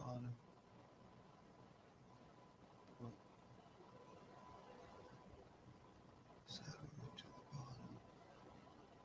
bottom. Put celery to the bottom.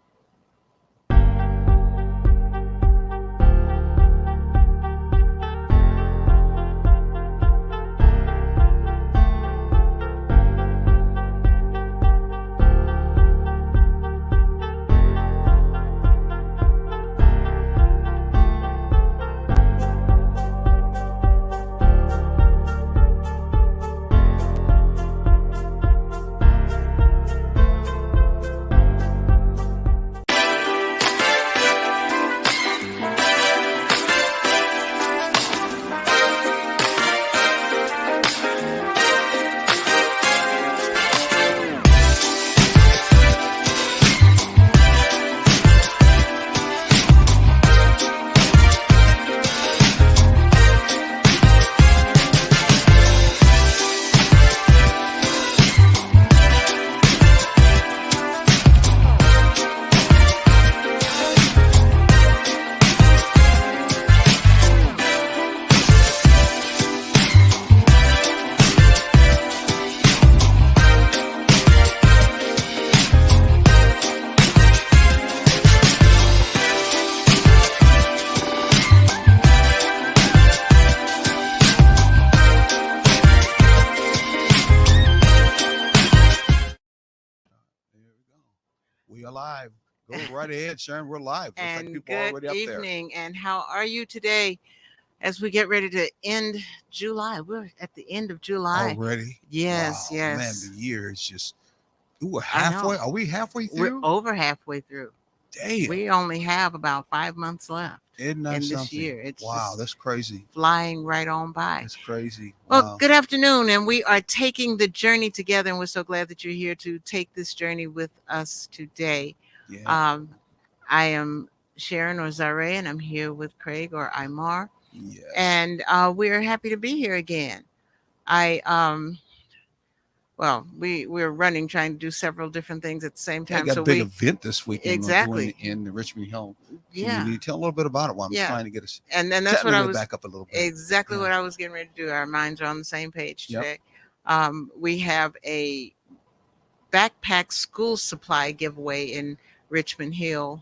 There we go. We are live. Go right ahead, Sharon. We're live. Looks like And people are good already up there. evening. And how are you today as we get ready to end July? We're at the end of July. Already? Yes, Wow, man, yes. the year is just. Ooh, we're I halfway. know. Are we halfway We're through? over halfway through. Damn. We only have about 5 months left Isn't that in this something? year. It's Wow, just that's crazy. flying right on by. That's crazy. Well, Wow. good afternoon, and we are taking the journey together, and we're so glad that you're here to take this journey with us today. Yeah. Um, I am Sharon or Zare, and I'm here with Craig or Imar, Yes. and we're happy to be here again. I well, we're running, trying to do several different things at the same Yeah, I time. got So a big we event this weekend we're exactly, doing in the Richmond Hill yeah, community. Tell a little bit about it while I'm yeah, trying to get us and then that's what I technically was back up a little bit. exactly Yeah. what I was getting ready to do. Our minds are on the same page Yep. today. We have a backpack school supply giveaway in Richmond Hill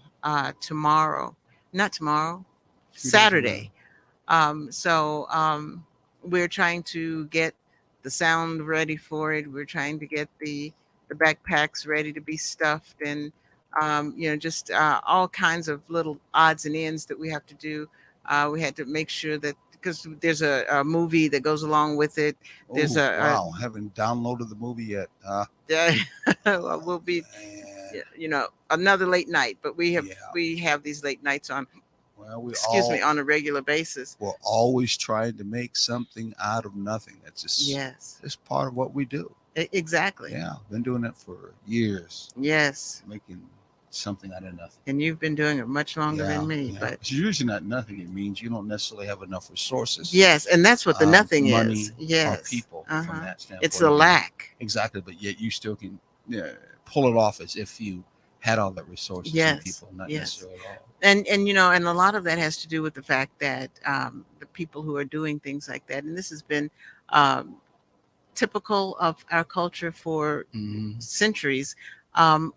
tomorrow. Not tomorrow, Few days from now. Saturday. So we're trying to get the sound ready for it. We're trying to get the backpacks ready to be stuffed, and just all kinds of little odds and ends that we have to do. We had to make sure that because there's a movie that goes along with it. There's Oh, wow. Haven't downloaded the movie yet. we'll be Man. another late night, but Yeah. we have these late nights on Well, we excuse me all on a regular basis. we're always trying to make something out of nothing. That's just Yes, it's part of what we do. exactly. Yeah, been doing that for years, Yes, making something out of nothing. and you've been doing it much longer Yeah, than me, yeah. but It's usually not nothing. It means you don't necessarily have enough resources, yes, and that's what the nothing money, is. or Yes, people from uh-huh. that standpoint. It's the lack. Exactly, but yet you still can pull it off as if you had all the resources and Yes, people, not yes. necessarily at all. And and a lot of that has to do with the fact that the people who are doing things like that, and this has been um, typical of our culture for Mm-hmm. centuries.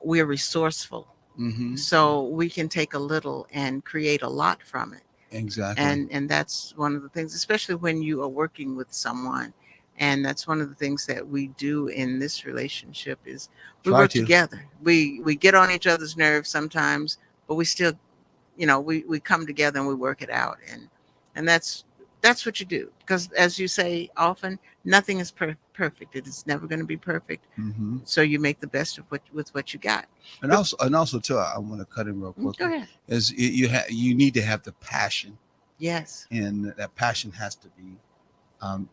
We're resourceful, Mm-hmm. so we can take a little and create a lot from it. Exactly. And that's one of the things, especially when you are working with someone. And that's one of the things that we do in this relationship is we Try work to. together. We get on each other's nerves sometimes, but we still, we come together and we work it out. And that's what you do, because as you say often, nothing is perfect. It is never going to be perfect. Mm-hmm. So you make the best of what you got. And also too, I want to cut in real quick. Go ahead. Is you need to have the passion, Yes. and that passion has to be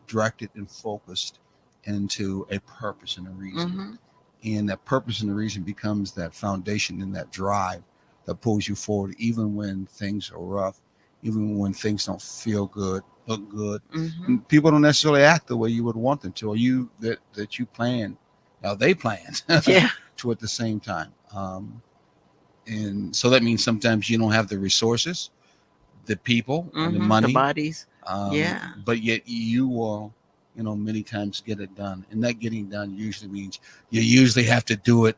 directed and focused into a purpose and a reason. Hmm. And that purpose and the reason becomes that foundation and that drive that pulls you forward, even when things are rough, even when things don't feel good, look good. Hmm. And people don't necessarily act the way you would want them to, or you that you plan. Now they plan Yeah. to at the same time. And so that means sometimes you don't have the resources, the people, and the The money, bodies. Yeah. But yet you will, many times get it done, and that getting done usually means you usually have to do it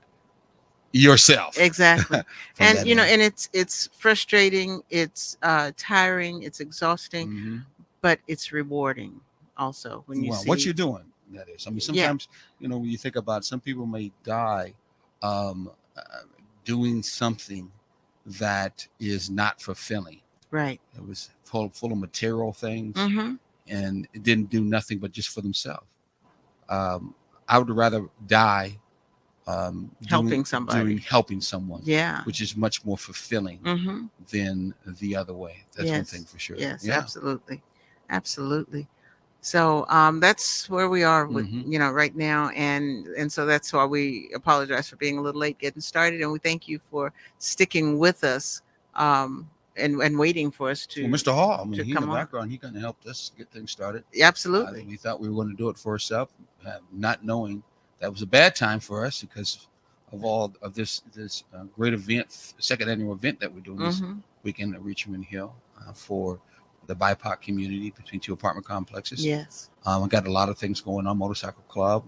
yourself. Exactly. From And that end. and it's frustrating, it's tiring, it's exhausting, Hmm. but it's rewarding also when you Well, what see. you're doing, that is. I mean, Yeah, sometimes, when you think about, some people may die um, doing something that is not fulfilling. right. It was full of material things, Mhm. and it didn't do nothing but just for themselves. um, I would rather die Helping doing somebody. helping someone, Yeah. which is much more fulfilling Mhm. than the other way. That's one thing Yes. for sure. Yes, Yeah. absolutely. Absolutely. So that's where we are with Hmm. right now, and so that's why we apologize for being a little late getting started, and we thank you for sticking with us, and waiting for us Well, to Mr. Hall, I mean, he in the come on. background, he kind of helped us get things started. Absolutely. We thought we were going to do it for ourselves, not knowing that was a bad time for us because of all of this great event, second annual event that we're doing this Mm-hmm. weekend at Richmond Hill for the BIPOC community between two apartment complexes. Yes. We got a lot of things going on: motorcycle club,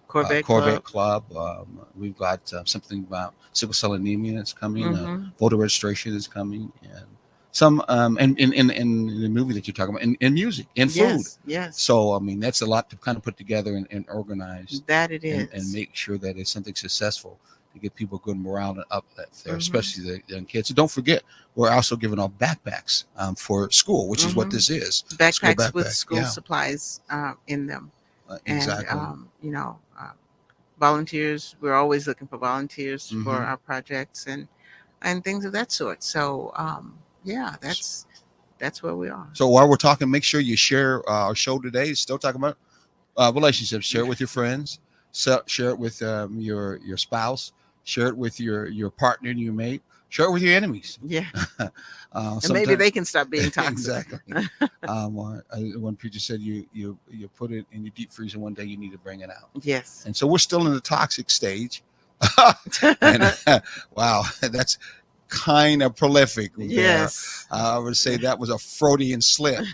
Corvette Corvette Club. Club. We've got something about sickle cell anemia that's coming. Mm-hmm. Voter registration is coming, and some in the movie that you're talking about, in music, in food. Yes. Yes. So I mean, that's a lot to kind of put together and organize, That it and is. make sure that it's something successful to get people good morale and uplift there, Mm-hmm. especially the young kids. So don't forget, we're also giving out backpacks for school, which is what Mm-hmm. this is. School Backpacks with backpack. school Yeah, supplies in them, and exactly. volunteers. We're always looking for volunteers for Hmm. our projects and things of that sort. So yeah, that's where we are. So while we're talking, make sure you share our show today. Still talking about relationships. Share it with your friends. Share it with your spouse. Share it with your partner and your mate. Share it with your enemies. Yeah, and maybe Sometimes they can stop being toxic. exactly. One preacher said you put it in your deep freezer one day, you need to bring it out. Yes. And so we're still in the toxic stage. And wow, that's kind of prolific there. Yes. I would say that was a Freudian slip.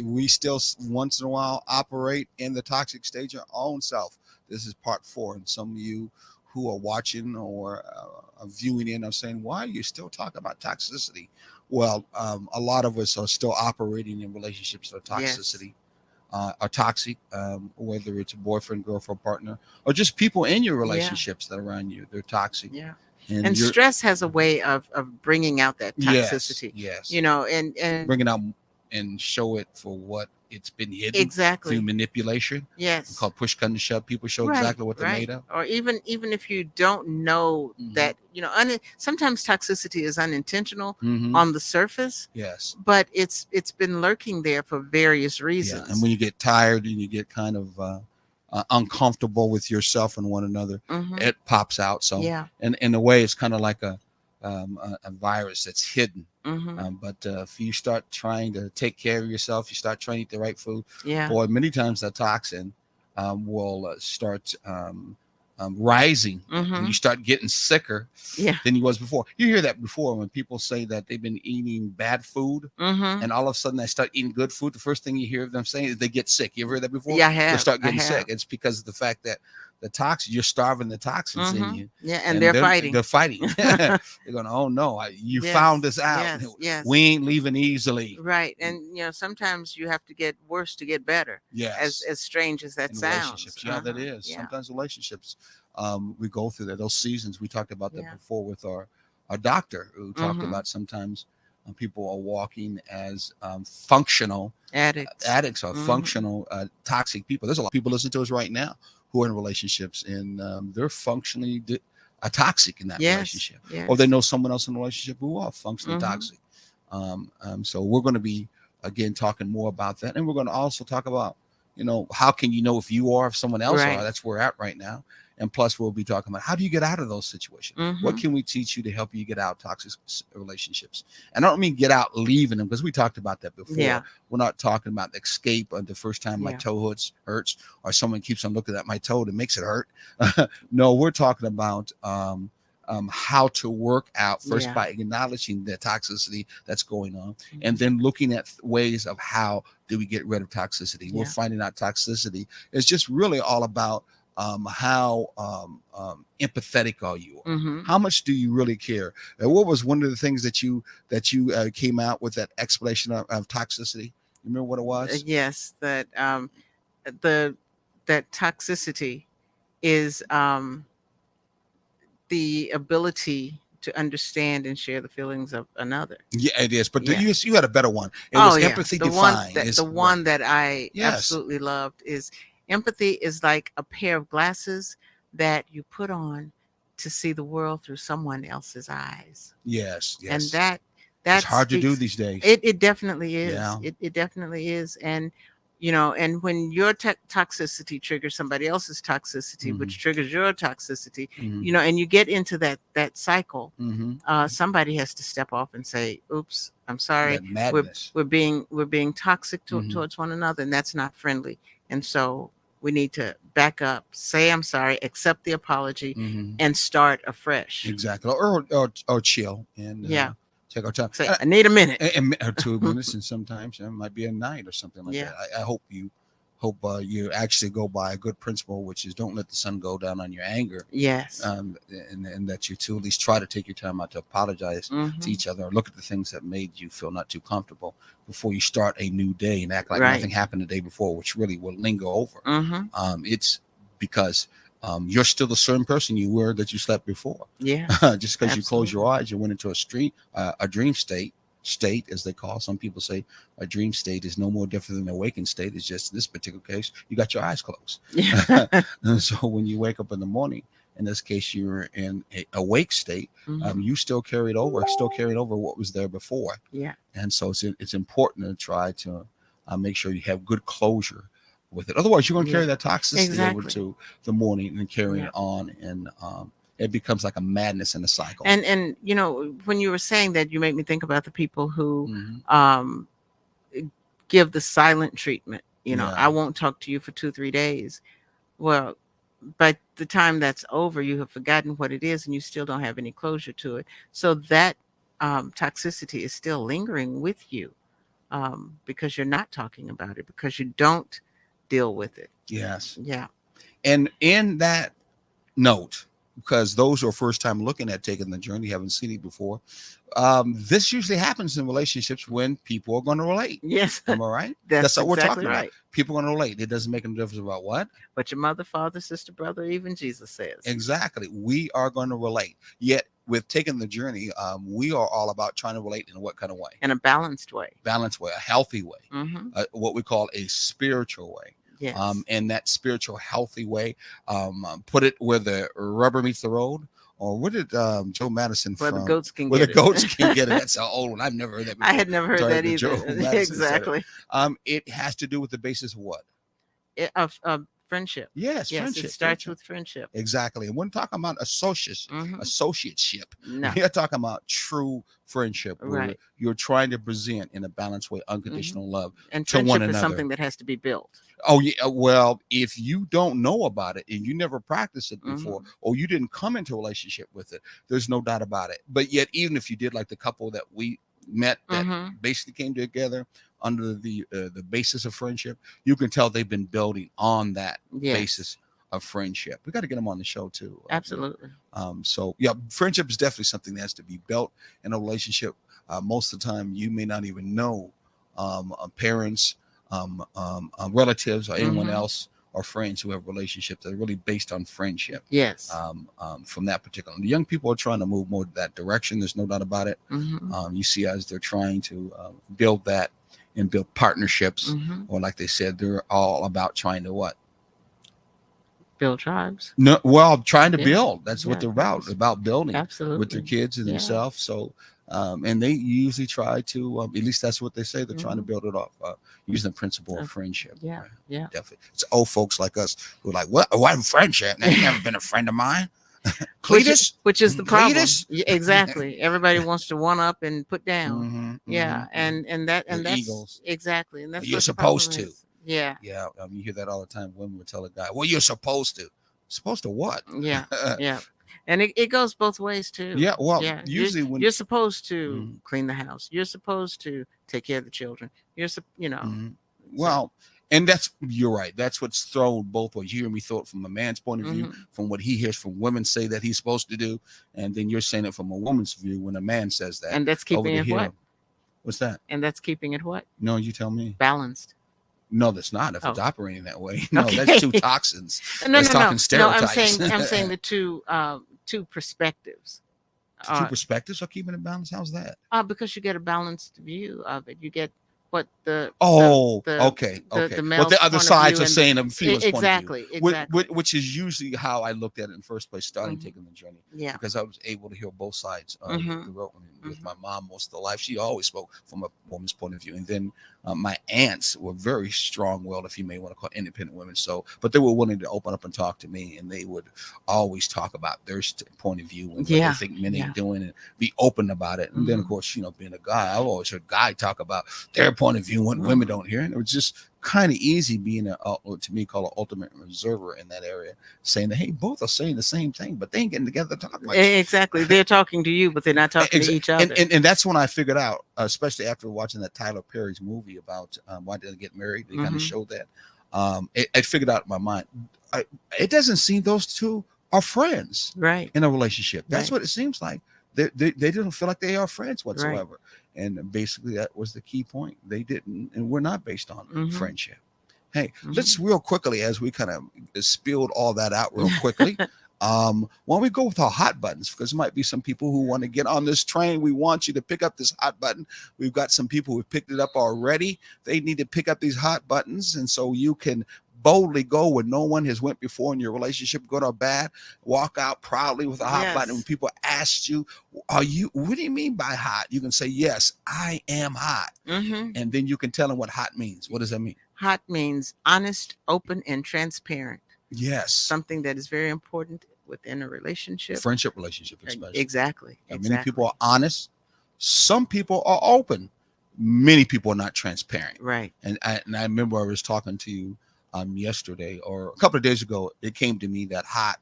We still once in a while operate in the toxic stage our own self. This is part 4, and some of you who are watching or are viewing in are saying, "Why are you still talking about toxicity?" Well, a lot of us are still operating in relationships that are Yes. toxicity. Are toxic, whether it's a boyfriend, girlfriend, partner, or just people in your Yeah. relationships that are around you. They're toxic, Yeah. and And you're stress has a way of bringing out that yes, toxicity. yes, And bring it out and show it for what it's been hidden through exactly. manipulation. We Yes. call push, come to shove. People show Right, exactly what they're right. made of. Or even if you don't know Hmm. that, sometimes toxicity is unintentional Hmm. on the surface, Yes, but it's been lurking there for various yeah. And reasons. when you get tired and you get kind of uncomfortable with yourself and one another, Mhm. it pops out. So, Yeah. and in a way, it's kind of like a virus that's hidden. Mhm. But if you start trying to take care of yourself, you start trying to eat the right food, Yeah. boy, many times that toxin will start rising, and you Mhm. start getting sicker Yeah. than you was before. You hear that before when people say that they've been eating bad food, Mhm. and all of a sudden they start eating good food. The first thing you hear them saying is they get sick. You ever heard that before? Yeah, I They'll have. start I getting sick. have. It's because of the fact that the toxin, you're starving the toxins in Mhm. you, Yeah, and and they're fighting. they're fighting. They're going, oh no, you found Yes. this out. Yes. We Yes. ain't leaving easily. Right. And sometimes you have to get worse to get better. As Yes, as strange as that in sounds. relationships, yeah, that Uh-huh. is. Yeah. Sometimes relationships, we go through that. Those seasons, we talked about that Yeah. before with our doctor, who talked Mhm. about sometimes people are walking as functional Addicts. addicts or Mhm. functional toxic people. There's a lot of people listening to us right now who are in relationships, and they're functionally toxic in that Yes. relationship, or they Yes. know someone else in a relationship who are functionally Mhm. toxic. So we're going to be again talking more about that, and we're going to also talk about how can you know if you are, if someone else are. Right. That's where we're at right now. And plus, we'll be talking about how do you get out of those situations. What Mhm. can we teach you to help you get out of toxic relationships? And I don't mean get out leaving them, because we talked about that before. Yeah. We're not talking about escape the first time my Yeah. toe hurts, or someone keeps on looking at my toe that makes it hurt. No, we're talking about how to work out first Yeah. by acknowledging the toxicity that's going on, and Mhm. then looking at ways of how do we get rid of toxicity. We're Yeah. finding out toxicity is just really all about how empathetic are you, Mhm. how much do you really care. And what was one of the things that you came out with that explanation of toxicity? You remember what it was? Yes, that the that toxicity is the ability to understand and share the feelings of another. Yeah, it is. But Yeah. you had a better one. It Oh was yeah. empathy The one defined. that the Is what? one that I Yes. absolutely loved is empathy is like a pair of glasses that you put on to see the world through someone else's eyes. Yes. And Yes. It's that hard to do speaks. these days. It definitely is. Yeah. It definitely is. And you know, and when your toxicity triggers somebody else's toxicity, Hmm. which triggers your toxicity, Hmm. you know, and you get into that cycle, Hmm. somebody has to step off and say, "Oops, I'm sorry. That We're madness. we're being toxic Hmm. towards one another, and that's not friendly. And so we need to back up, say I'm sorry, accept the apology, Hmm. and start afresh." Exactly. Or chill and Yeah. take our time. Say, "I need a minute." Or 2 minutes, and sometimes it might be a night or something like Yeah. that. I hope you actually go by a good principle, which is don't let the sun go down on your anger, Yes. and that you two at least try to take your time out to apologize to Mhm. each other, or look at the things that made you feel not too comfortable before you start a new day and act like Right. nothing happened the day before, which really will linger over. Mhm. It's because you're still the same person you were that you slept before. Yes. Just because you close your Absolutely. eyes, you went into a dream state, as they call. Some people say a dream state is no more different than an awakened state. It's just in this particular case, you got your eyes closed. Yeah. And so when you wake up in the morning, in this case, you're in a awake state. Mhm. You still carried over what was there before. Yeah. And so it's important to try to make sure you have good closure with it. Otherwise, you're going to Yeah. carry that toxicity over Exactly. to the morning and carry Yeah. it on, and it becomes like a madness in a cycle. And you know, when you were saying that, you made me think about the people who Hmm. um give the silent treatment. You know, Yeah. I won't talk to you for 2 3 days. Well, by the time that's over, you have forgotten what it is, and you still don't have any closure to it. So that toxicity is still lingering with you, because you're not talking about it, because you don't deal with it. Yes. Yeah. And in that note, because those who are first time looking at taking the journey haven't seen it before, this usually happens in relationships when people are going to relate. Yes. Am I right? That's That's what we're exactly talking about. right. People are going to relate. It doesn't make a difference about what. But your mother, father, sister, brother, even Jesus says. Exactly. We are going to relate. Yet, with taking the journey, we are all about trying to relate in what kind of way? In a balanced way. Balanced way, a healthy way, Mm-hmm. what we call a spiritual way. Yes. And that spiritual, healthy way, put it where the rubber meets the road. Or what did Joe Madison Where the from goats can Where the get it. Goats Can Get It? That's an old one. I've never heard that I before. had never heard Sorry, that the Joe either. Madison said it. Exactly. It has to do with the basis of what? Of friendship. Yes, Yes, it friendship. starts Friendship. with friendship. Exactly. And we're talking about Mm-hmm. associateship. No. We are talking about true friendship where Right. you're trying to present in a balanced way Mm-hmm. unconditional love And to one friendship is another. something that has to be built. Oh yeah. Well, if you don't know about it and you never practiced it before, Mm-hmm. or you didn't come into a relationship with it, there's no doubt about it. But yet, even if you did, like the couple that we met that Mm-hmm. basically came together under the basis of friendship, you can tell they've been building on that Yes. basis of friendship. We got to get them on the show too. Absolutely. So yeah, friendship is definitely something that has to be built in a relationship. Most of the time, you may not even know parents, relatives, or anyone Mm-hmm. else, or friends who have relationships that are really based on friendship. Yes. From that particular, the young people are trying to move more that direction. There's no doubt about it. Mm-hmm. You see, as they're trying to build that and build partnerships, Mm-hmm. or like they said, they're all about trying to what? Build tribes. No, well, trying to Yeah. build. That's what Yeah. they're about building with their Absolutely. kids and Yeah. themselves. So, and they usually try to, at least that's what they say, they're trying to Mm-hmm. build it off using the principle of friendship. Yeah. Yeah. Definitely. It's old folks like us who are like, what friendship? Now, you've never been a friend of mine. Which, Cletus? which is the problem. Cletus? Yeah, exactly. Everybody wants to one up and put down. Mm-hmm, Yeah, and the that's Eagles. exactly, and that's You're what the problem supposed to. is. Yeah. Yeah, you hear that all the time. Women will tell a guy, well, you're supposed to. Supposed to what? Yeah. Yeah. And it goes both ways too. Yeah, well, Yeah, usually when you're supposed to mhm, clean the house. You're supposed to take care of the children. You know. mhm. So. Well, and that's you're right. That's what's thrown both ways. You hear me throw it from a man's point of view, Hmm. from what he hears from women say that he's supposed to do, and then you're saying it from a woman's view when a man says that And that's over keeping the it what? hill. What's that? And that's keeping it what? No, you tell me. Balanced. No, that's not. If it's Oh, operating that way, no, that's okay. two toxins. No, That's no, no, talking no. I'm stereotypes. saying the two perspectives. Two Uh, perspectives are keeping it balanced. How's that? because you get a balanced view of it. You get what Oh, okay, the okay. What male's the other point of sides view are and saying, of female's point of view, exactly, exactly. which is usually how I looked at it in the first place, starting Hmm. taking the journey, Yeah. because I was able to hear both sides of Hmm. the road. With Hmm. my mom, most of the life, she always spoke from a woman's point of view, and then my aunts were very strong-willed, if you may want to call it, independent women. So, but they were willing to open up and talk to me, and they would always talk about their point of view and what they Yeah. think men Yeah. ain't doing, and be open about it. And then, of Hmm. course, being a guy, I've always heard guy talk about their point of view when women Hmm. don't hear it. It was just kind of easy being to me called an ultimate observer in that area, saying that hey, both are saying the same thing, but they ain't getting together to talk much. Exactly. They're talking to you, but they're not talking to each And, other. and that's when I figured out, especially after watching that Tyler Perry's movie about why did they get married. They kind of Hmm. showed that. I figured out in my mind, I, it doesn't seem those two are friends Right. in a relationship. That's Right. what it seems like. They don't feel like they are friends Right. whatsoever. And basically, that was the key point. They didn't, and we're not based on Hmm. friendship. Hey, let's Hmm. real quickly, as we kind of spilled all that out real quickly. Why don't we go with our hot buttons? Because there might be some people who want to get on this train. We want you to pick up this hot button. We've got some people who picked it up already. They need to pick up these hot buttons, and so you can boldly go where no one has went before in your relationship, good or bad. Walk out proudly with a hot button. When Yes. people ask you, "Are you? What do you mean by hot?" You can say, "Yes, I am hot," Hmm. and then you can tell them what hot means. What does that mean? Hot means honest, open, and transparent. Yes, Something that is very important within a relationship. friendship relationship, especially. Exactly. Many people Exactly. are honest. Some people are open. Many people are not transparent. Right. And I remember I was talking to you yesterday or a couple of days ago. It came to me that hot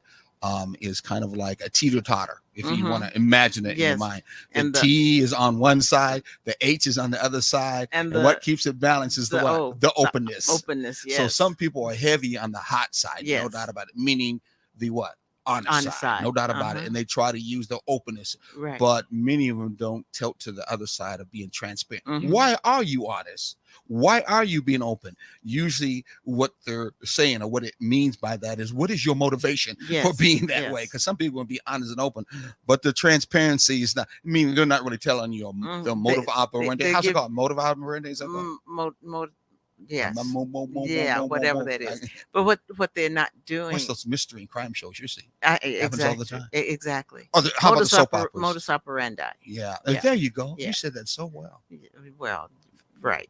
is kind of like a teeter totter. If you want Hmm. to imagine it in your Yes. mind, the And T is on one side, the H is on the other side, and and what keeps it balanced is the the what? oh The the openness. openness. So Yes. some people are heavy on the hot side, no doubt Yes. about it, meaning the what? Honest On the side, no side. doubt about it. Uh-huh. And they try to use the openness, Right. but many of them don't tilt to the other side of being transparent. Hmm. Why are you honest? Why are you being open? Usually, what they're saying or what it means by that is, what is your motivation for Yes. being that way? Yes. Because some people will be honest and open, but the transparency is not. I mean, they're not really telling you the motive operandi. They How's it give called? Motive operandi? Is that called? yes. Yeah, whatever that is. But what they're not What's doing. those mystery and crime shows you see? Happens all the Exactly. time. Exactly. Or how about the soap operas? Modus operandi. Yeah, Yeah. there you go. You Yeah. said that so well. Well, right.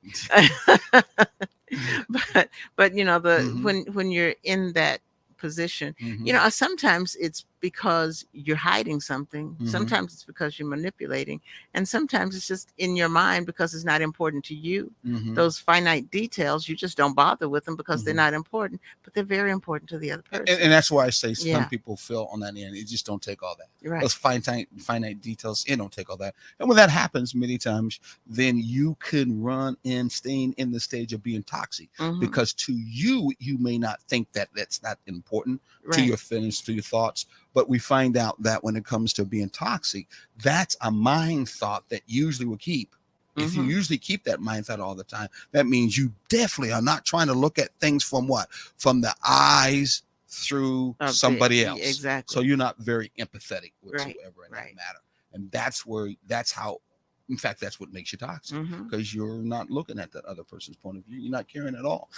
but the Mhm, when you're in that position, mhm, sometimes it's because you're hiding something, mhm, sometimes it's because you're manipulating, and sometimes it's just in your mind because it's not important to you. mhm, Those finite details, you just don't bother with them because they're mhm. not important, but they're very important to the other And, person. and that's why I say some Yeah. people feel on that end. It just don't take all that. Right. Those finite details, it don't take all that. And when that happens many times, then you can run and stay in the stage of being toxic, Hmm. because to you, you may not think that that's not important to Right. your feelings, to your thoughts. But we find out that when it comes to being toxic, that's a mind thought that usually will keep. If you Hmm. usually keep that mind thought all the time, that means you definitely are not trying to look at things from what? From the eyes through somebody else. So Exactly. you're not very empathetic Right. whatsoever in that Right. matter. And that's how, in fact, that's what makes you toxic, Hmm. because you're not looking at that other person's point of view. You're not caring at all.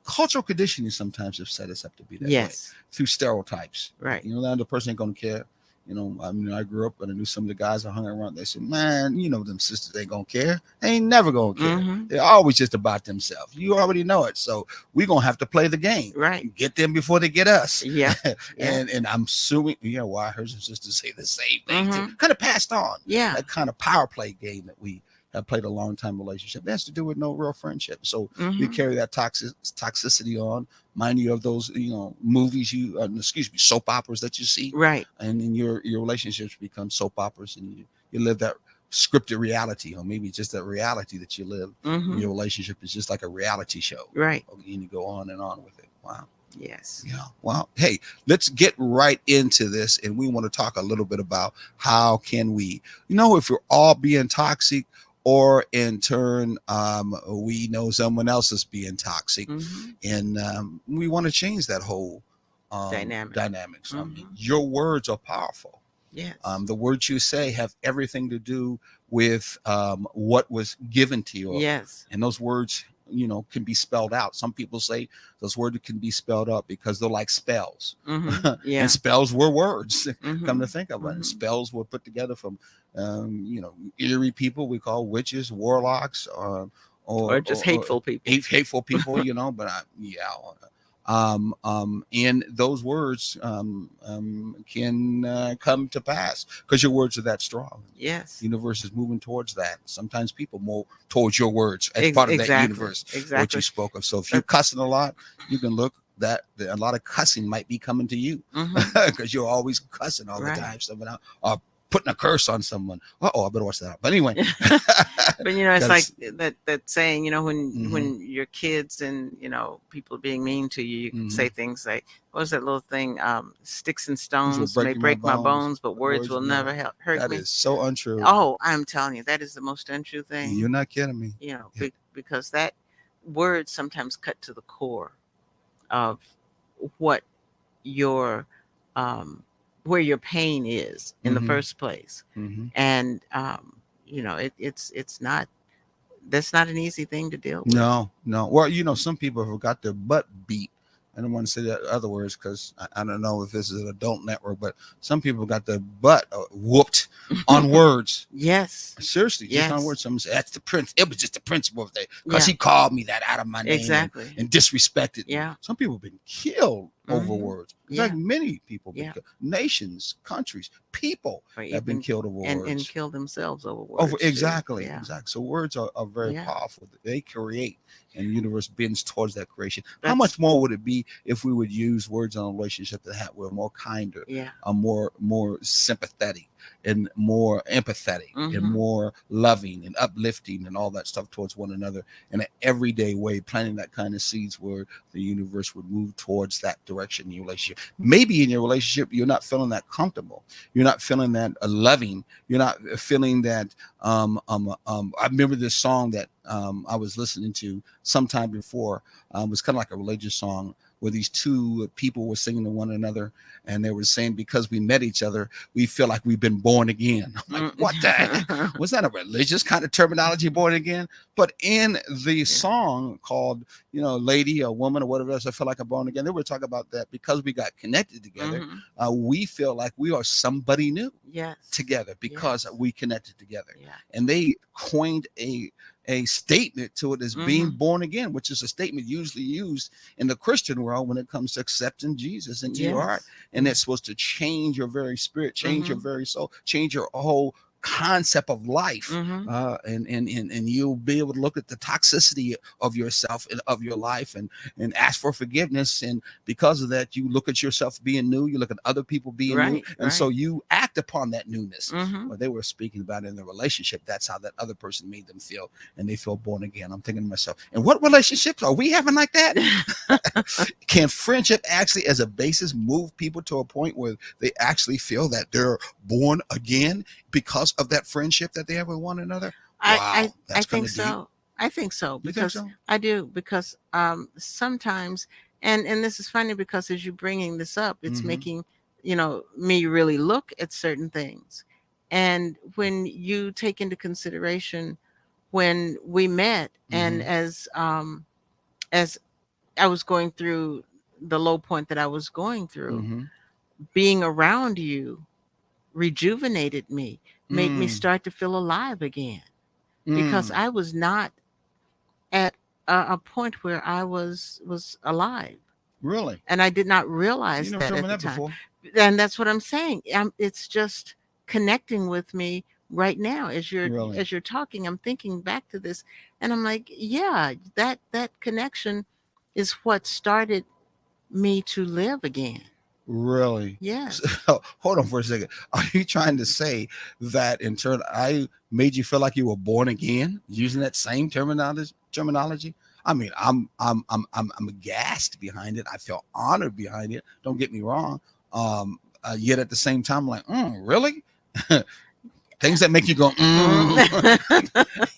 Cultural conditioning sometimes have set us up to be that way Yes. through stereotypes. Right. The other person ain't gonna care. I mean, I grew up and I knew some of the guys I hung around. They said, "Man, them sisters ain't gonna care. They ain't never gonna care. Hmm. They're always just about themselves. You already know it. So we gonna have to play the game. Right. Get them before they get us." Yeah. Yeah. and I'm assuming, well, I heard some sisters say the same thing too. Hmm. Kind of passed on Yeah. that kind of power play game that we have played a long time relationship. It has to do with no real friendship. So you Mhm. carry that toxicity on. Mind you of those, movies excuse me, soap operas that you see, Right. and then your relationships become soap operas, and you live that scripted reality, or maybe just that reality that you live. And your Mhm. relationship is just like a reality show. Right. Okay, and you go on and on with it. Wow. Yes. Yeah. Well, hey, let's get right into this, and we want to talk a little bit about how can we, if we're all being toxic, or in turn, we know someone else is being toxic, Mhm. and we want to change that whole Dynamic. dynamics. I mean, Mhm. your words are powerful. Yes. The words you say have everything to do with what was given to you, Yes. and those words, can be spelled out. Some people say those words can be spelled out because they're like spells, Mhm. and Yeah. spells were words. Come to Mhm. think of it, and Mhm. spells were put together from, eerie people we call witches, warlocks, Or or, just or, or hateful people. hateful people, but yeah. And those words can come to pass because your words are that strong. Yes. Universe is moving towards that. Sometimes people move towards your words as part of that Exactly. universe, what you Exactly. spoke of. So if you're That's cussing a lot, you can look that a lot of cussing might be coming to you mhm. because you're always cussing all the Right. time, someone out, or putting a curse on someone. Oh, I better watch that out. But anyway, But it's like because that saying, mm-hmm, when your kids and people are being mean to you, you can mm-hmm. say things like, what was that little thing? Sticks and These will stones may break my break my bones. bones, but words Words will will never. never hurt That me. is so untrue. Oh, I'm telling you, that is the most untrue thing. You're not kidding me. Yeah. Because that words sometimes cut to the core of what your um where your pain is in the Mm-hmm. first place. Mm-hmm. And it's not that's not an easy thing to deal with. No, no. Well, some people have got their butt beat. I don't want to say that other words because I don't know if this is an adult network, but some people got their butt whooped on words. Yes. Seriously, just on Yes. words. Someone said, "That's the prince." It was just the principal thing because Yeah. he called me that out of my name, and, Exactly. and disrespected me. Yeah. Some people have been killed over Mhm. words. In fact, Yeah. many people have been Yeah. killed. Nations, countries, people Or have been even killed over and words. kill themselves over Over words too. exactly, Yeah. exactly. So words are very Yeah. powerful. They create, and the universe bends towards that creation. How That's much more would it be if we would use words in a relationship that were more kinder, yeah. more sympathetic, and more empathetic, and Mhm. more loving and uplifting, and all that stuff towards one another in an everyday way, planting that kind of seeds where the universe would move towards that direction in your relationship. Maybe in your relationship you're not feeling that comfortable, you're not feeling that loving, you're not feeling that. I remember this song that I was listening to sometime before. It was kind of like a religious song where these two people were singing to one another, and they were saying, because we met each other, we feel like we've been born again. I'm like, what the heck? Mm. Was that a religious kind of terminology, born again? But in the Yeah. song called, lady or woman or whatever else, I feel like I'm born again. They were talking about that because we got connected together. Mhm. We feel like we are somebody new Yes. together because Yes. we connected together. Yeah. And they coined a statement to it as being Mhm. born again, which is a statement usually used in the Christian world when it comes to accepting Jesus into your heart. Yes. And Yeah. it's supposed to change your very spirit, change your Mhm. very soul, change your whole concept of life. Mhm. And you'll be able to look at the toxicity of yourself and of your life, and ask for forgiveness. And because of that, you look at yourself being new, you look at other people being new, Right. and so Right. you act upon that newness. Mhm. Well, they were speaking about in the relationship, that's how that other person made them feel, and they feel born again. I'm thinking to myself, and what relationships are we having like that? Can friendship actually as a basis move people to a point where they actually feel that they're born again because of that friendship that they have with one another? I Wow, I that's kind think of deep. so. I think so You think because so? I do because sometimes, and this is funny because as you're bringing this up, it's Mm-hmm. making me really look at certain things. And when you take into consideration when we met, and Mm-hmm. as I was going through the low point that I was going through, Mm-hmm. being around you rejuvenated me, made me Mm. start to feel alive again because Mm. I was not at a point where I was alive, Really? and I did not You realize never that told me at the that time. before. And that's what I'm saying. It's just connecting with me right now Really, as you're talking. I'm thinking back to this, and I'm like, yeah, that connection is what started me to live again. really. Yes. So, hold on for a second. Are you trying to say that in turn I made you feel like you were born again using that same terminology? Terminology. I mean, I'm aghast behind it. I feel honored behind it. Don't get me wrong. Yet at the same time, I'm like, really? Things that make you go,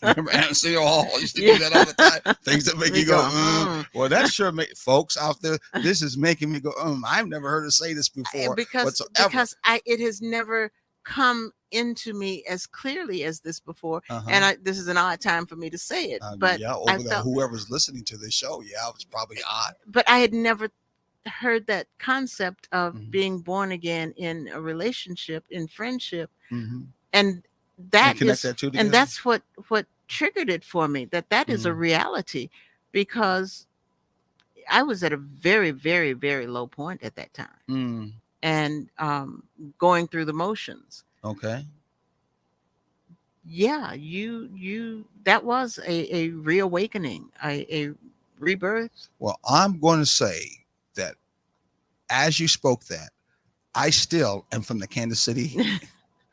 Remember Anthony Hall used to do Yeah. that all the time. Things that make We you go, go, Well, that sure make folks out there. This is making me go, I've never heard her say this Eh, before because whatsoever. I it has never come into me as clearly as this before, Uh and huh. this is an odd time for me to say it, but Yeah, I over the felt, whoever's listening to this show, yeah, it's probably odd. but I had never heard that concept of Mm-hmm. being born again in a relationship, in friendship, Mm-hmm. and And connect that two together. that's what triggered it for me, that that is a Mm. reality, because I was at a very, very, very low point at that time, Mm. and going through the motions. Okay. Yeah, you that was a reawakening, a rebirth. Well, I'm going to say that as you spoke that, I still am from the Kansas City,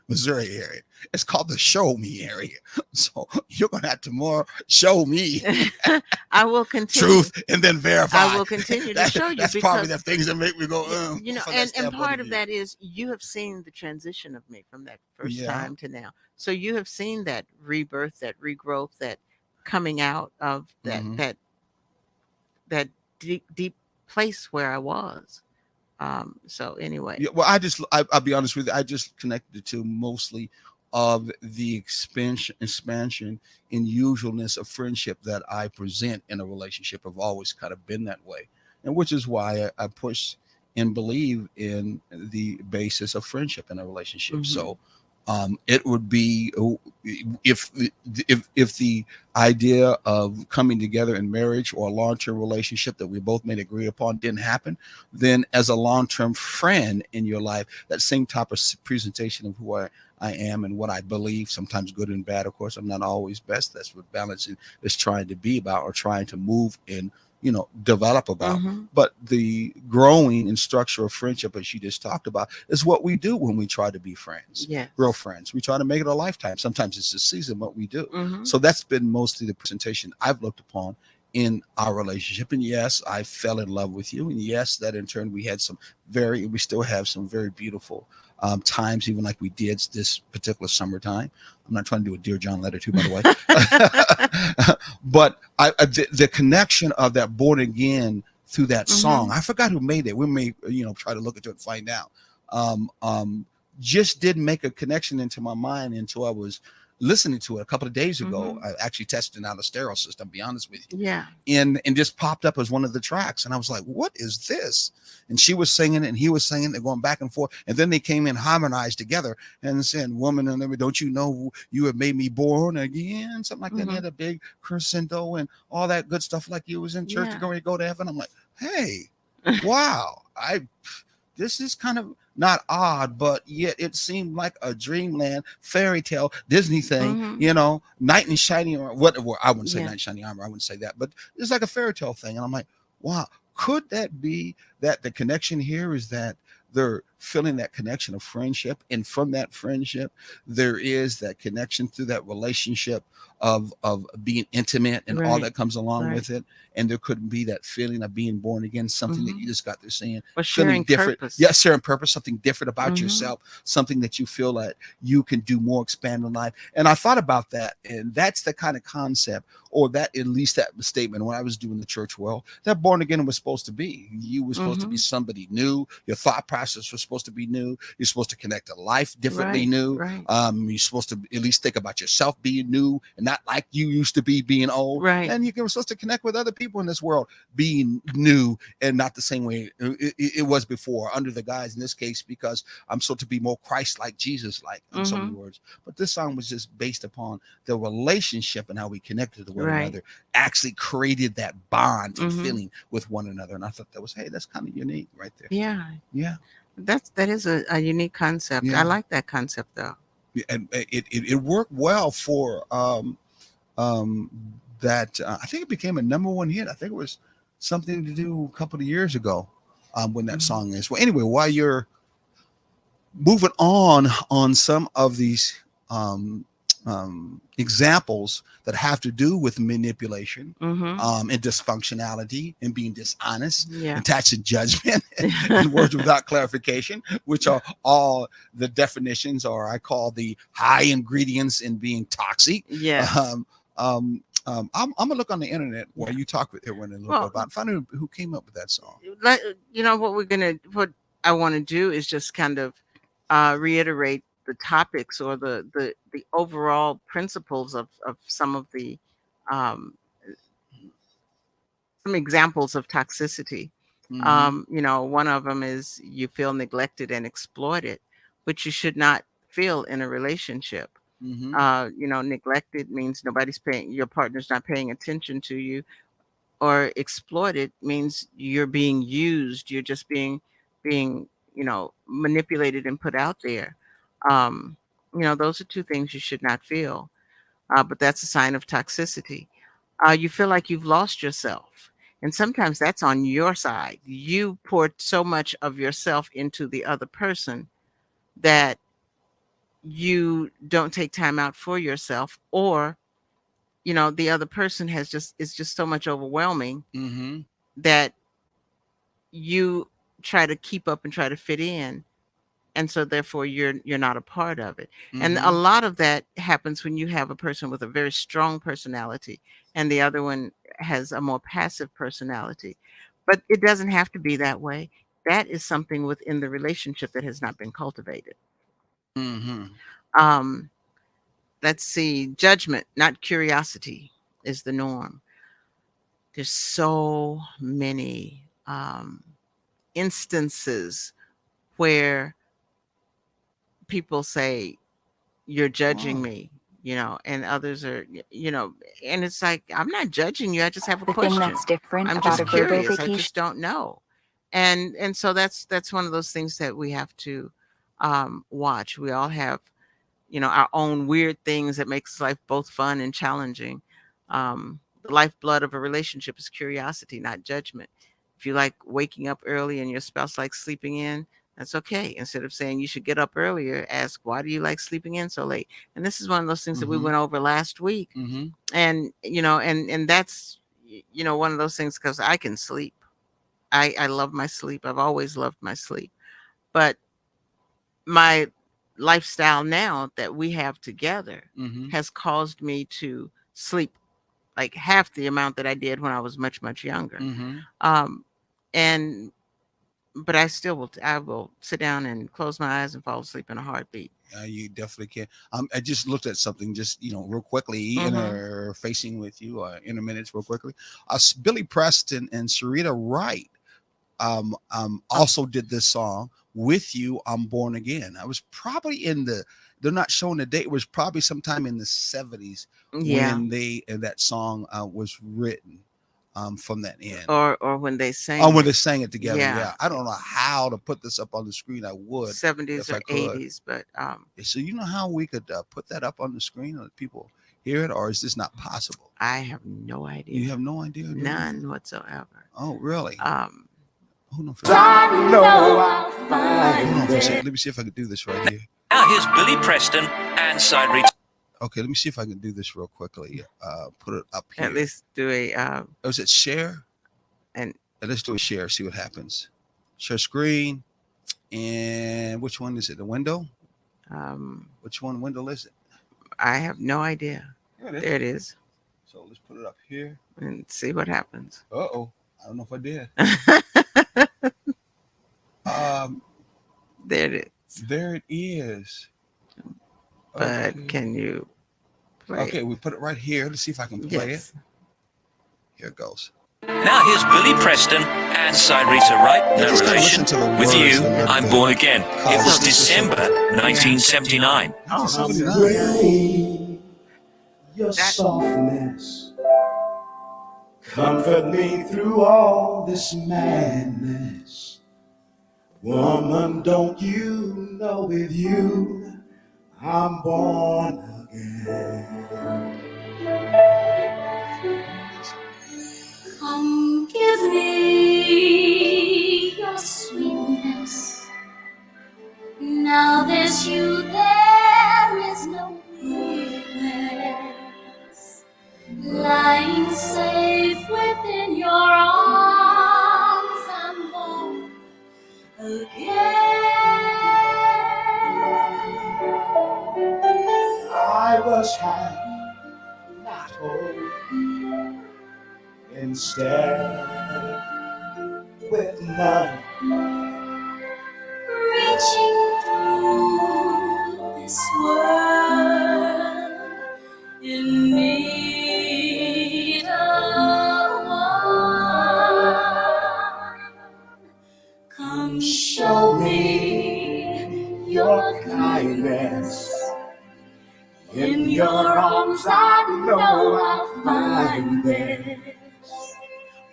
Missouri area. It's called the show me area. So you're going to have to more show me I will continue. truth and then I verify. will continue to show you, That's probably the because things that make me go, you know, from that and standpoint part of of view. that is you have seen the transition of me from that first Yeah. time to now. So you have seen that rebirth, that regrowth, that coming out of Hmm. that deep deep place where I was. So anyway. Yeah, well, I'll be honest with you. I just connected to mostly of the expansion and usualness of friendship that I present in a relationship have always kind of been that way, and which is why I push and believe in the basis of friendship in a relationship. Hmm. So, it would be if if the idea of coming together in marriage or a long term relationship that we both made agree upon didn't happen, then as a long-term friend in your life, that same type of presentation of who I am and what I believe, sometimes good and bad. Of course, I'm not always best. That's what balancing is trying to be about, or trying to move and develop about. Hmm. But the growing and structure of friendship, as you just talked about, is what we do when we try to be friends, real Yes. friends. We try to make it a lifetime. Sometimes it's a season, what we do. Hmm. So that's been mostly the presentation I've looked upon in our relationship. And yes, I fell in love with you. And yes, that in turn we had we still have some very beautiful times, even like we did this particular summertime. I'm not trying to do a Dear John letter too, by the way. But the connection of that born again through that song, Hmm. I forgot who made it. We may, try to look into it and find out. Um, um, just didn't make a connection into my mind until I was listening to it a couple of days ago. Hmm. I actually tested out a stereo system, to be honest with you, Yeah. and just popped up as one of the tracks, and I was like, "What is this?" And she was singing, and he was singing. They're going back and forth, and then they came in harmonized together and saying, "Woman, and don't you know you have made me born again?" Something like that. And he Hmm. had a big crescendo and all that good stuff, like you was in church, you're Yeah. going to go to heaven. I'm like, "Hey, wow, I this is kind of not odd, but yet it seemed like a dreamland fairy tale Disney thing, Hmm. knight in shining or whatever. I wouldn't say Yeah. knight in shining armor. I wouldn't say that, but it's like a fairy tale thing. And I'm like, wow, could that be that the connection here is that they're feeling that connection of friendship, and from that friendship, there is that connection through that relationship of being intimate and all Right. that comes along Right. with it. And there couldn't be that feeling of being born again, something that Hmm. you just got there saying, Or feeling sharing different. purpose. Yes, sharing purpose, something different about Hmm. yourself, something that you feel that you can do more, expand in life. And I thought about that, and that's the kind of concept, or that at least that statement when I was doing the church world, that born again was supposed to be. You were supposed to be Hmm. somebody new. Your thought process was supposed to be new. You're supposed to connect to life differently Right. new. Right. You're supposed to at least think about yourself being new and not like you used to be being old. Right. And you're supposed to connect with other people in this world being new and not the same way it was before, under the guise in this case, because I'm supposed to be more Christ like, Jesus like, in so many Hmm. words. But this song was just based upon the relationship and how we connected to one Right. another, actually created that bond and Hmm. feeling with one another. And I thought that was, hey, that's kind of unique right there. Yeah. Yeah. That is a unique concept. I Yeah. like that concept though. and it worked well for um, that. I think it became a number one hit. I think it was something to do a couple of years ago when that Mhm. song is. Well, anyway, while you're moving on some of these examples that have to do with manipulation Mhm. and dysfunctionality and being dishonest Yeah. and attaching judgment and words without clarification, which are all the definitions, or I call the high ingredients in being toxic. Yes. I'm gonna look on the internet while Yeah. you talk with everyone and look Well, about find out who came up with that song. what I want to do is just kind of reiterate the topics or the overall principles of um, some examples of toxicity. Mm-hmm. One of them is you feel neglected and exploited, which you should not feel in a relationship. Mm-hmm. Neglected means nobody's paying, your partner's not paying attention to you, or exploited means you're being used, you're just being manipulated and put out there. um those are two things you should not feel, but that's a sign of toxicity. You feel like you've lost yourself, and sometimes that's on your side. You poured so much of yourself into the other person that you don't take time out for yourself, or the other person has just is just so much overwhelming Mm-hmm. that you try to keep up and try to fit in, and so therefore you're not a part of it. And a Mm-hmm. lot of that happens when you have a person with a very strong personality and the other one has a more passive personality. But it doesn't have to be that way. That is something within the relationship that has not been cultivated. Mm-hmm. um let's see, judgment, not curiosity, is the norm. There's so many instances where people say, "You're judging Oh. me," and others are, and it's like, I'm not judging you. I just have a The thing question. that's different I'm about just a verbal curious. I vacation. just don't know. And so that's one of those things that we have to watch. We all have our own weird things that makes life both fun and challenging. The lifeblood of a relationship is curiosity, not judgment. If you like waking up early and your spouse likes sleeping in, that's okay. Instead of saying you should get up earlier, ask, why do you like sleeping in so late? And this is one of those things that we Mm-hmm. went over last week. Mm-hmm. And and that's one of those things, because I can sleep. I love my sleep. I've always loved my sleep. But my lifestyle now that we have together Mm-hmm. has caused me to sleep like half the amount that I did when I was much, much younger. Mm-hmm. Um, and but I will sit down and close my eyes and fall asleep in a heartbeat. You definitely can. I just looked at something just real quickly, Mm-hmm. interfacing with you, interminutes real quickly. Billy Preston and Sarita Wright Oh, also did this song with you. I'm Born Again. I was probably in the. They're not showing the date. It was probably sometime in the '70s yeah. when that song was written from that end. Or when they Oh, sang when it. they sang it together, Yeah. yeah. I don't know how to put this up on the screen. I would 70s if or I could. 80s, but So you know how we could put that up on the screen and let people hear it, or is this not possible? I have no You idea. have no idea, do you? None whatsoever. Oh, really? Um, Hold on for a second. I know I'll find Hold on for a second. it. Let me see if I can do this right here. Now here's Billy Preston and Side Reed. Okay, let me see if I can do this real quickly. Put it up here. at least do a Oh, is it share? and Let's do a share. See what happens. Share screen. And which one is it? The window? Which one window is it? I have no idea. There it is. There it is. So let's put it up here. And see what happens. Uh-oh. I don't know if I did. There it is. There it is. But Okay. can you play Okay, it? we put it right here. Let's see if I can play Yes. it. Here it goes. Now here's Billy Preston and Side Rita Wright. Yeah, No just gotta relation. listen to the With words you, a little I'm bit. born again. It was Oh. December 1979. Oh, 1979. Bring your That- softness, comfort me through all this madness. Woman, don't you know with you I'm born again. Come give me your sweetness. Now there's you, there is no weakness. Lying safe within your arms, I'm born again. I was happy, not whole. Instead, with none, Reaching through this world in need of one. Come show me your kindness. In your arms I know I'll find this.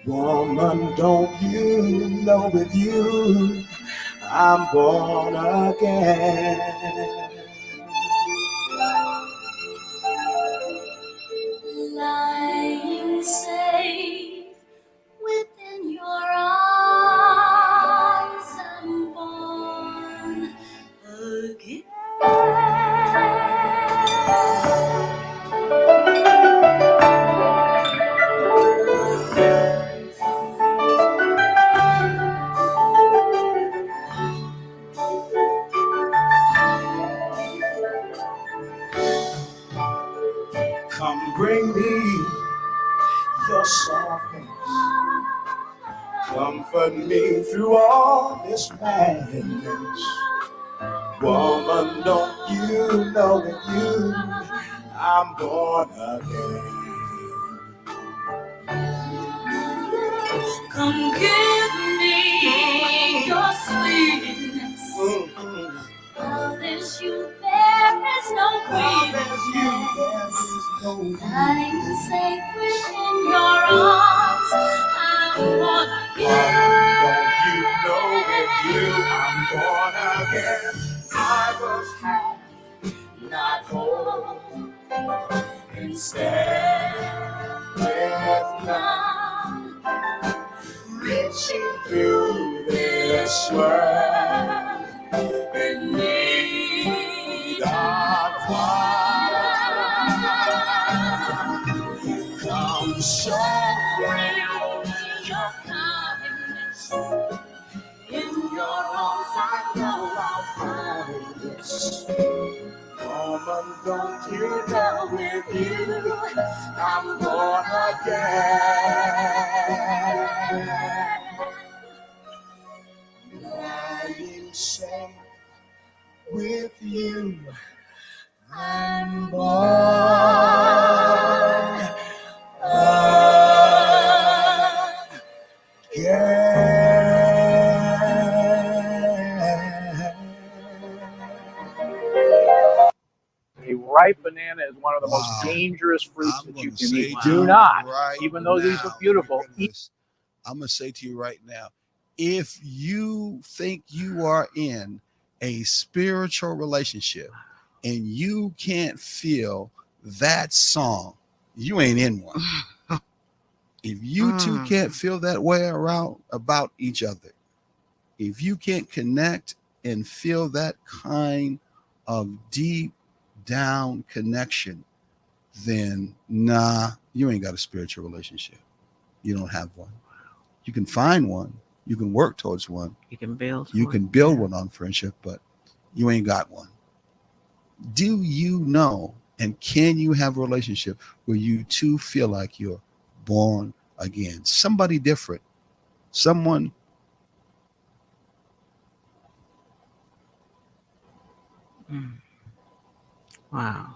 woman, don't you know with you I'm born again. Lying safe within your arms, I'm born again. Come bring me your softness. Comfort me through all this madness. Woman, don't you know with you I'm born again. Come give me your sweetness. Now there's you, there is no weakness. Lying safe within your arms, I'm born again. Don't you know with you I'm born again. I was half, not whole. Instead, with none, reaching through this world in need of one. Come show me Your kindness. in your arms, I know I'll find this. Woman, don't you know with you I'm born again. Lying safe with you, I'm born again. A ripe banana is one of the most Wow. dangerous fruits I'm that you gonna can say eat. to Do you not, right even though these now, look beautiful. goodness, I'm gonna say to you right now, if you think you are in a spiritual relationship and you can't feel that song, you ain't in one. If you two can't feel that way around about each other, if you can't connect and feel that kind of deep down connection, then nah, you ain't got a spiritual relationship. You don't have one. You can find one. You can work towards one. You can build. You can build one on friendship, but you ain't got one. Do you know and can you have a relationship where you two feel like you're born again? Somebody different. Someone Wow.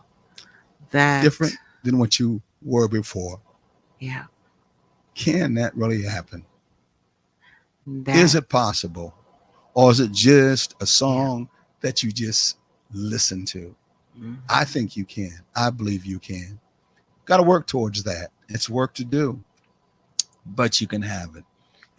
That different than what you were before. Yeah. Can that really happen? That, Is it possible? Or is it just a song that you just listen to? I think you can. I believe you can. Got to work towards that. It's work to do, but you can have it.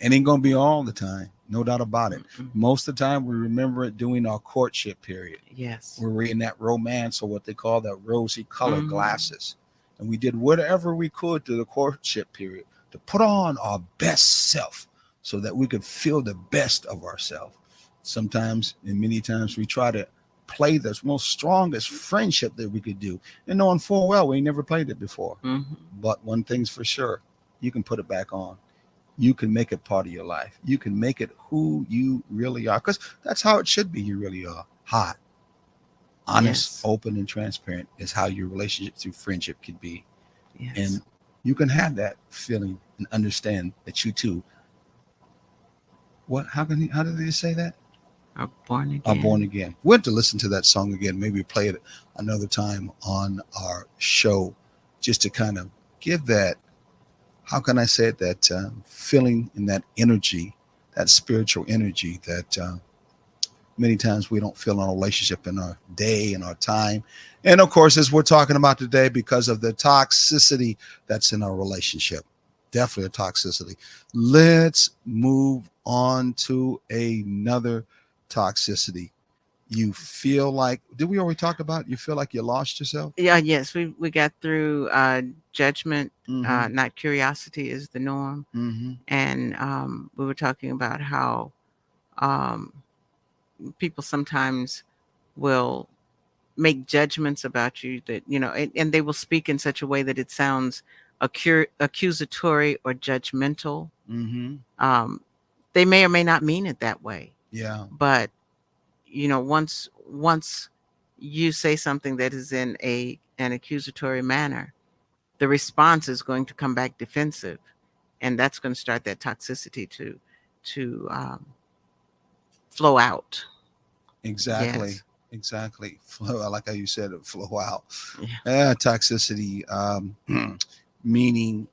It ain't gonna be all the time, no doubt about it. Mm-mm. Most of the time, we remember it during our courtship period. Yes. We're in that romance, or what they call that rosy colored Mhm. glasses, and we did whatever we could through the courtship period to put on our best self, so that we could feel the best of ourselves. Sometimes, and many times, we try to play the most strongest friendship that we could do, and knowing full well we never played it before. Mhm. But one thing's for sure, you can put it back on. You can make it part of your life. You can make it who you really are, because that's how it should be. You really are hot, honest, Yes. open, and transparent is how your relationship through friendship can be. Yes. And you can have that feeling and understand that you too. What? How did they say that? Are born again. Are born again. We have to listen to that song again. Maybe play it another time on our show, just to kind of give that. How can I say it? That feeling and that energy, that spiritual energy that many times we don't feel in a relationship in our day and our time. And of course, as we're talking about today, because of the toxicity that's in our relationship, definitely a toxicity. Let's move on to another toxicity. You feel like, did we already talk about you feel like you lost yourself? Yeah. Yes. We got through judgment. Mm-hmm. Not curiosity is the norm. Mm-hmm. And we were talking about how um, people sometimes will make judgments about you that, and they will speak in such a way that it sounds accusatory or judgmental. Mm-hmm. Um, they may or may not mean it that way, Yeah. but once you say something that is in an accusatory manner, the response is going to come back defensive, and that's going to start that toxicity to flow out. Exactly. Yes. Exactly. Flow. I like how you said it. Flow out. Yeah. Yeah. Toxicity, meaning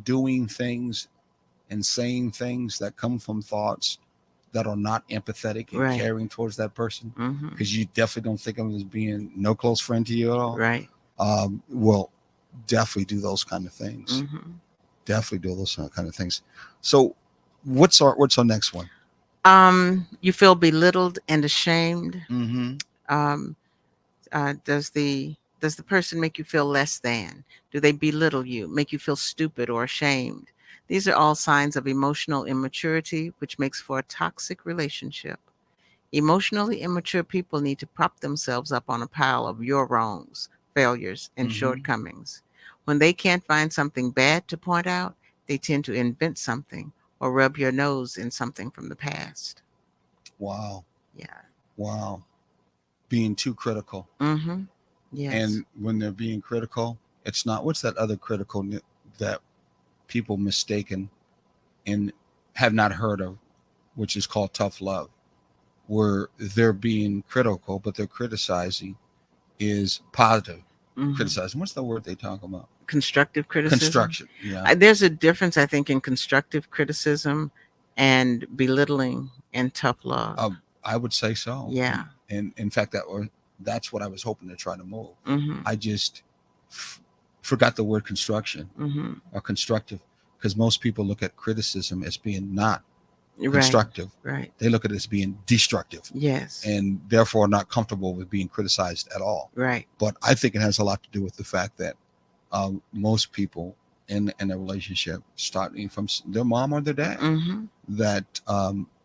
doing things and saying things that come from thoughts that are not empathetic and Right. caring towards that person, Mm-hmm. because you definitely don't think of them as being no close friend to you at all. Right. Well, definitely do those kind of things. Mm-hmm. Definitely do those kind of things. So, what's our next one? You feel belittled and ashamed. Mm-hmm. Um, does the person make you feel less than? Do they belittle you, make you feel stupid or ashamed? These are all signs of emotional immaturity, which makes for a toxic relationship. Emotionally immature people need to prop themselves up on a pile of your wrongs, failures, and Mhm. shortcomings. When they can't find something bad to point out, they tend to invent something or rub your nose in something from the past. Wow. Yeah. Wow. Being too critical. Mm-hmm. Yes. And when they're being critical, it's not, what's that other critical that people mistaken and have not heard of, which is called tough love, where they're being critical, but they're criticizing is positive. Mhm. Criticizing. What's the word they talk about? Constructive criticism. Construction. Yeah. There's a difference, I think, in constructive criticism and belittling and tough love. I would say so. Yeah. And in fact, that's what I was hoping to try to move. Mm-hmm. I just forgot the word construction Mm-hmm. or constructive, because most people look at criticism as being not Right. constructive. Right. They look at it as being destructive, Yes. and therefore not comfortable with being criticized at all. Right. But I think it has a lot to do with the fact that most people in a relationship, starting from their mom or their dad, Mm-hmm. that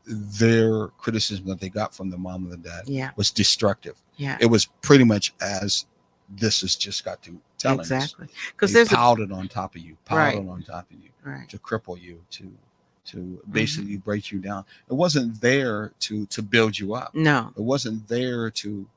their criticism that they got from their mom or their dad Yeah. was destructive. Yeah. It was pretty much as this has just got to telling us. Exactly. Because They there's piled it on top of you, Right. piled it on top of you right. to cripple you, to basically break you down. It wasn't there to build you up. No. It wasn't there to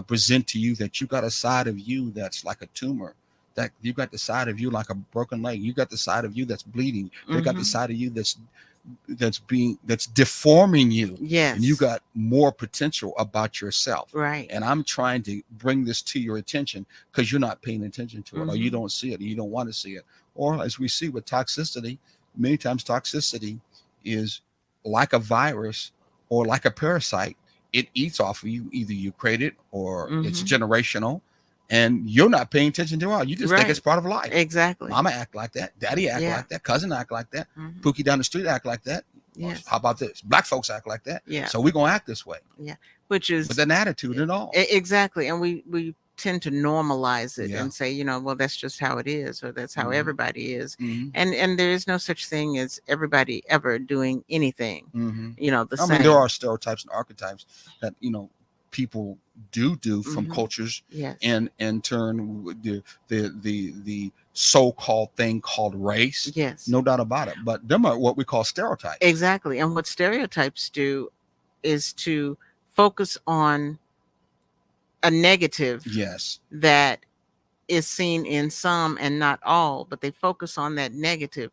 present to you that you got a side of you that's like a tumor, that you got the side of you like a broken leg, you got the side of you that's bleeding, they got the Mhm. side of you that's deforming you, Yes. and you got more potential about yourself. Right. And I'm trying to bring this to your attention because you're not paying attention to it, or you Mhm. don't see it, or you don't want to see it. Or as we see with toxicity, many times toxicity is like a virus or like a parasite. It eats off of you. Either you create it or it's Mhm. generational, and you're not paying attention to it. You just think Right. it's part of life. Exactly. Mama act like that, daddy act Yeah. like that, cousin act like that, Mhm. Pookie down the street act like that. Yes. How about this? Black folks act like that. Yeah. So we're gonna act this way Which is with an attitude and all. exactly, and we tend to normalize it Yeah. and say, well, that's just how it is, or that's how Mhm. everybody is, Mhm. and there is no such thing as everybody ever doing anything, Mhm. the I same. mean, there are stereotypes and archetypes that people do from Mhm. cultures, Yes. and in turn the so-called thing called race. Yes. No doubt about it. But them are what we call stereotypes. Exactly, and what stereotypes do is to focus on a negative Yes. that is seen in some and not all, but they focus on that negative,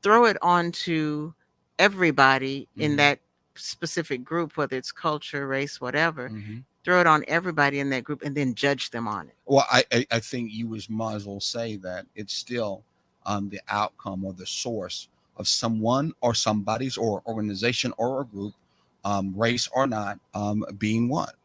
throw it onto everybody in Mhm. that specific group, whether it's culture, race, whatever, Mhm. throw it on everybody in that group and then judge them on it. Well, I think you might as well say that it's still the outcome or the source of someone or somebody's or organization or a group, race or not, being what?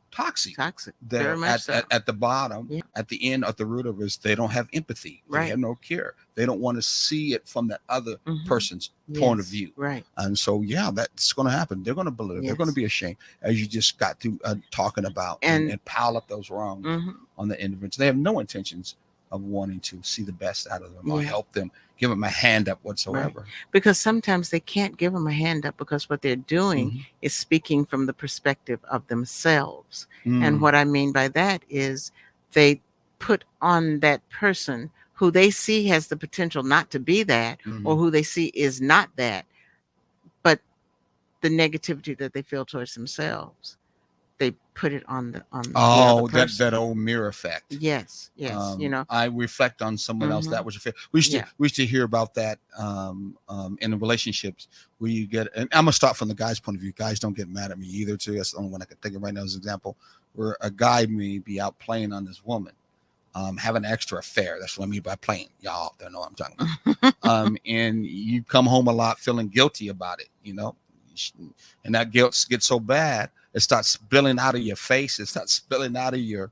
Toxic. Toxic. They're Very much so. at the bottom, Yeah. at the end, at the root of it, they don't have empathy. They Right. have no care. They don't want to see it from that other Mhm. person's point of Yes. view. Right. And so, yeah, that's going to happen. They're going to believe. They're going to Yes. be ashamed, as you just got to talking about, And- and pile up those wrongs Mhm. on the individuals. They have no intentions of wanting to see the best out of them or Yeah. help them, give them a hand up whatsoever. Because sometimes they can't give them a hand up because what they're doing Mhm. is speaking from the perspective of themselves. Mm. And what I mean by that is they put on that person who they see has the potential not to be that, Mhm. or who they see is not that, but the negativity that they feel towards themselves, they put it on the Oh, other person. that old mirror effect. Yes. I reflect on someone else. Mhm. That was a fit. We used Yeah. to hear about that in the relationships where you get. And I'm gonna start from the guy's point of view. Guys, don't get mad at me either. Too. That's the only one I can think of right now as an example, where a guy may be out playing on this woman, having an extra affair. That's what I mean by playing. Y'all don't know what I'm talking about. And you come home a lot feeling guilty about it. And that guilt gets so bad, it starts spilling out of your face. It starts spilling out of your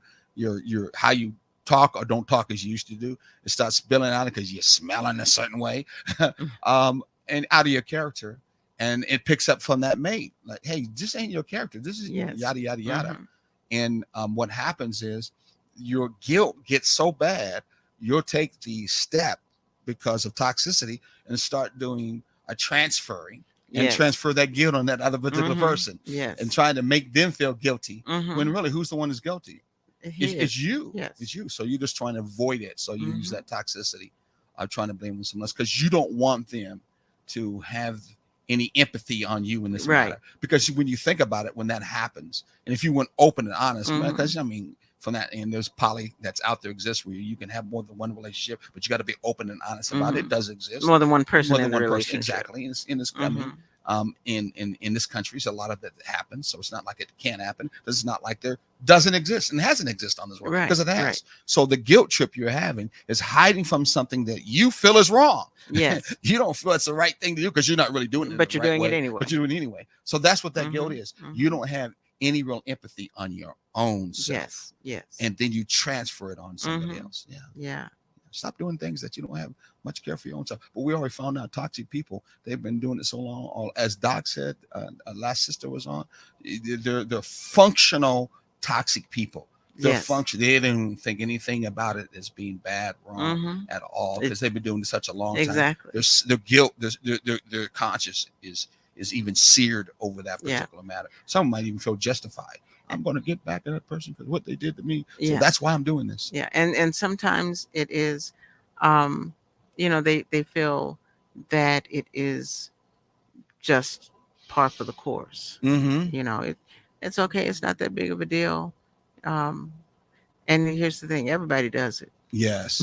how you talk or don't talk as you used to do. It starts spilling out because you're smelling a certain way, and out of your character. And it picks up from that mate, like, hey, this ain't your character. This is Yes. yada yada yada. Mhm. And what happens is your guilt gets so bad, you'll take the step because of toxicity and start doing a transferring and Yes. transfer that guilt on that other particular Mhm. person, Yes. and trying to make them feel guilty, Mhm. when really who's the one who's guilty? He It's is. you. Yes. It's you. So you're just trying to avoid it. So you use Mhm. that toxicity of trying to blame someone else because you don't want them to have any empathy on you in this Right. matter. Because when you think about it, when that happens, and if you went open and honest, Mhm. because I mean, from that end, there's poly that's out there exists where you can have more than one relationship, but you got to be open and honest about it. It Mhm. does exist. More than one person More in than the one person, relationship. exactly. And it's coming. Mhm. In this country, so a lot of that happens. So it's not like it can't happen. It's not like there doesn't exist and hasn't existed on this world, Right, because it has. right. So the guilt trip you're having is hiding from something that you feel is wrong. Yes. You don't feel it's the right thing to do because you're not really doing it. But the you're right doing it way, anyway. But you're doing it anyway. So that's what that guilt Mhm, is. mhm. You don't have any real empathy on your own self. Yes. Yes. And then you transfer it on somebody Mhm. else. Yeah. Yeah. Stop doing things that you don't have much care for your own self. But we already found out toxic people, they've been doing it so long. Or as Doc said, last sister was on, they're functional toxic people. They're Yes. They didn't think anything about it as being bad, wrong Mhm. at all, because they've been doing it such a long time. Exactly. Their guilt, their conscience is even seared over that Yeah. particular matter. Some might even feel justified. I'm going to get back at that person for what they did to me. So Yeah. that's why I'm doing this. Yeah. And sometimes it is, they feel that it is just par for the course. Mm-hmm. It's okay. It's not that big of a deal. And here's the thing: everybody does it. Yes.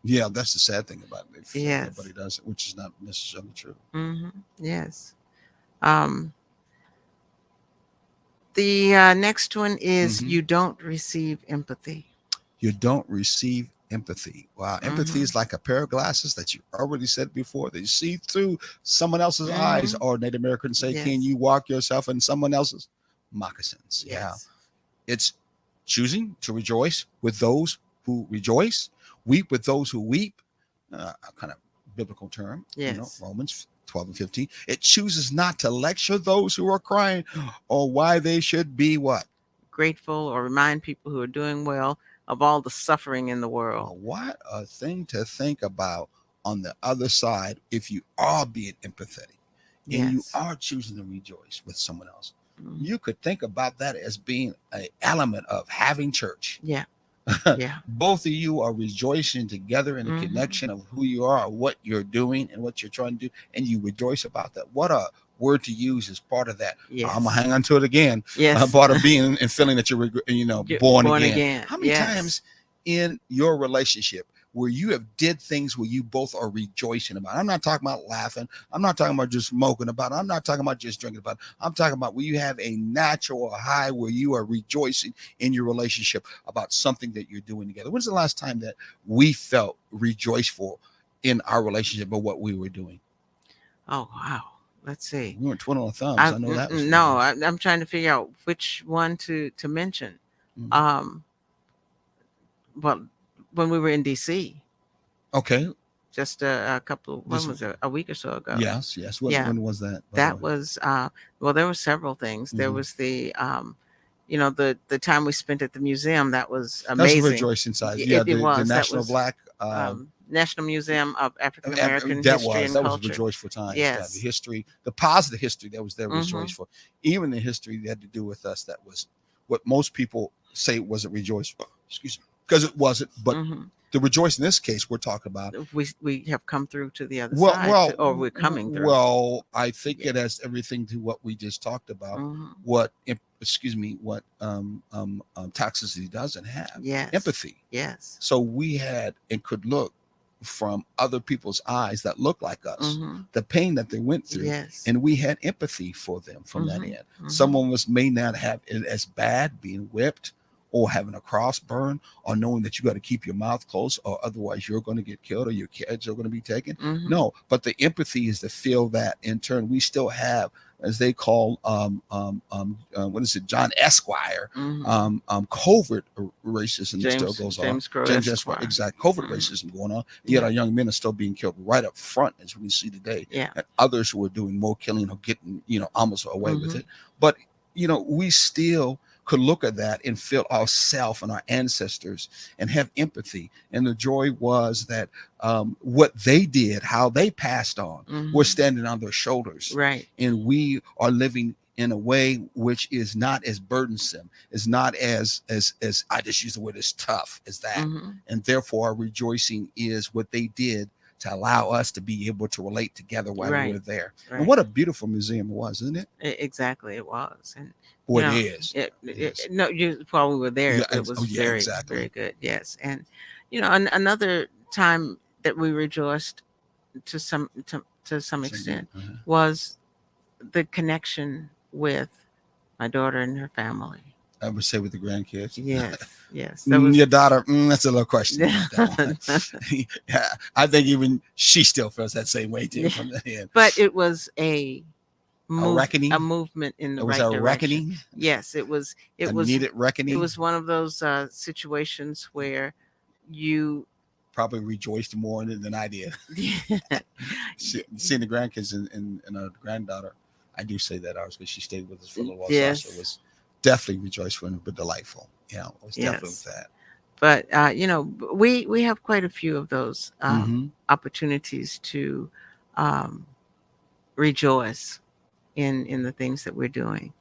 Yeah, that's the sad thing about it. Yes. Everybody does it, which is not necessarily true. Mm-hmm. Yes. The next one is Mhm. you don't receive empathy. You don't receive empathy. Wow. Empathy Mhm. is like a pair of glasses that you already said before. They see through someone else's eyes, Mhm. or Native Americans say, Yes. can you walk yourself in someone else's moccasins? Yeah. Yes. It's choosing to rejoice with those who rejoice, weep with those who weep. A kind of biblical term, Yes. Romans 12 and 15. It chooses not to lecture those who are crying or why they should be what? Grateful, or remind people who are doing well of all the suffering in the world. Well, what a thing to think about on the other side if you are being empathetic and you Yes. are choosing to rejoice with someone else. Mhm. You could think about that as being an element of having church. Yeah. Yeah. Both of you are rejoicing together in the Mhm. connection of who you are, what you're doing, and what you're trying to do, and you rejoice about that. What a word to use as part of that. Yes. I'm gonna hang on to it again. Yes. Part of being and feeling that you're You're born born again. again. How many Yes. times in your relationship where you have did things where you both are rejoicing about? I'm not talking about laughing. I'm not talking about just smoking about it. I'm not talking about just drinking about it. I'm talking about where you have a natural high where you are rejoicing in your relationship about something that you're doing together. When's the last time that we felt rejoiceful in our relationship about what we were doing? Oh, wow. Let's see. We weren't twiddling our thumbs. I know that was no. I'm trying to figure out which one to mention. Mhm. Well, when we were in DC, Okay. just a couple. When This- was it? A week or so ago. Yes. Yeah. When was that? by the That way? was well. There were several things. There Mhm. was the the time we spent at the museum. That was That's the amazing. rejoicing side. It- Yeah, it was. the That National was, Black National Museum of African American that History and was a Culture. rejoiceful time. Yes. The history, the positive history that was there was Mhm. rejoiceful. Even the history that had to do with us, that was what most people say wasn't rejoiceful. Excuse me, because it wasn't. But Mhm. the rejoice in this case we're talking about. We have come through to the other Well, side, or we're coming through. well, I think Yeah. it has everything to what we just talked about. Mhm. What toxicity doesn't have. Yes. Empathy. Yes. So we had and could look from other people's eyes that look like us, Mhm. the pain that they went through, Yes. and we had empathy for them from that Mhm. end. Mhm. Some of us may not have it as bad, being whipped or having a cross burn, or knowing that you got to keep your mouth closed or otherwise you're going to get killed or your kids are going to be taken. Mhm. No, but the empathy is to feel that in turn we still have, as they call what is it, John Esquire, Mhm. covert racism that still goes on. James Crow James Esquire. Esquire, exact covert Mhm. racism going on. Yet Yeah. our young men are still being killed right up front, as we see today. Yeah. And others who are doing more killing or getting almost away with Mhm. it. But we still could look at that and feel ourselves and our ancestors and have empathy. And the joy was that what they did, how they passed on, we're Mhm. standing on their shoulders, Right. and we are living in a way which is not as burdensome, is not as I just use the word as tough as that. Mhm. And therefore our rejoicing is what they did to allow us to be able to relate together while we Right. were there. Right. And what a beautiful museum it was, isn't it? Exactly, it was. And Well, it is. It, It it, is. no, while we were there, Yeah, it was yeah, very, exactly. very good. Yes. And another time that we rejoiced to some extent Uh-huh. was the connection with my daughter and her family. I would say with the grandkids. Yes. Yes. That was Your daughter, that's a little question about that one. Yeah, I think even she still feels that same way too Yeah. from the end. But it was a reckoning? a movement in the It was right a direction. reckoning. Yes, it was. It A was. needed reckoning. It was one of those situations where you Probably rejoiced more than I did. Seeing the grandkids and our granddaughter, I do say that ours because she stayed with us for a little while. Yes. So it was definitely rejoiceful but delightful. It was definitely Yes. with that. But we have quite a few of those Mhm. opportunities to rejoice in the things that we're doing.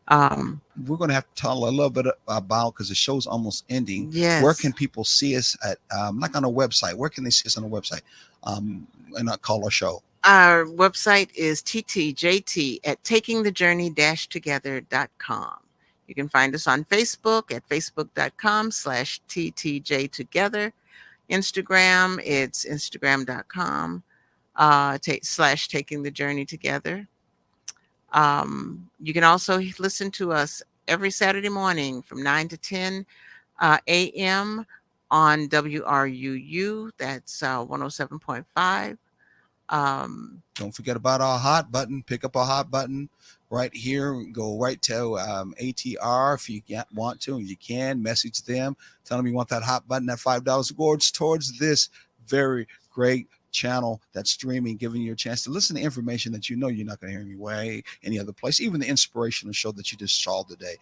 We're going to have to talk a little bit about, because the show's almost ending. Yes. Where can people see us at? Like on a website. Where can they see us on a website? And not call our show. Our website is ttjt at takingthejourney-together.com. You can find us on Facebook at facebook.com/ttjtogether. Instagram, it's instagram.com /taking the journey together. You can also listen to us every Saturday morning from 9 to 10 a.m. on WRUU. That's 107.5. Don't forget about our hot button. Pick up our hot button. right here. Go right to ATR if you want to, and you can message them. Tell them you want that hot button, that $5 goes towards this very great channel that's streaming, giving you a chance to listen to information that you know you're not going to hear anyway, any other place. Even the inspirational show that you just saw today,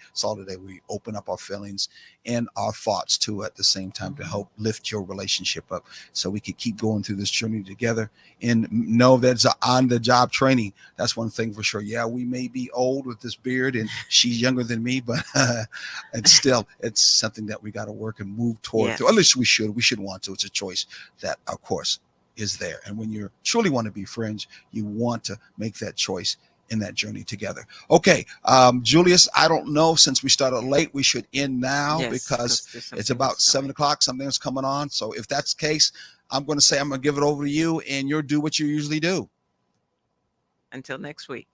we open up our feelings and our thoughts too at the same time to help lift your relationship up, so we can keep going through this journey together. And know that's on the job training. That's one thing for sure. Yeah, we may be old with this beard, and she's younger than me, but it's still, it's something that we got to work and move toward. Yes. At least we should want to. It's a choice that, of course, is there. And when you truly want to be friends, you want to make that choice in that journey together. Okay, Julius, I don't know, since we started late, we should end now, Yes, because there's it's something about else 7 going. o'clock. Something's coming on. So if that's the case, I'm going to give it over to you, and you'll do what you usually do. Until next week.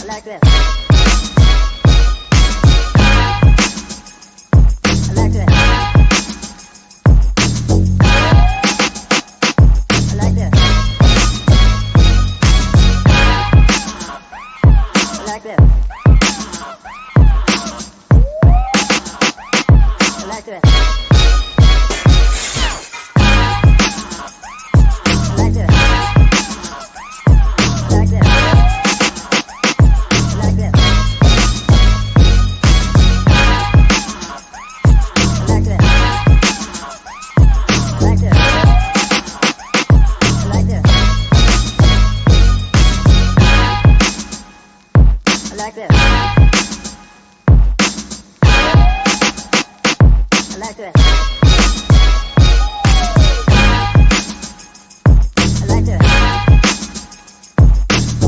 Like this.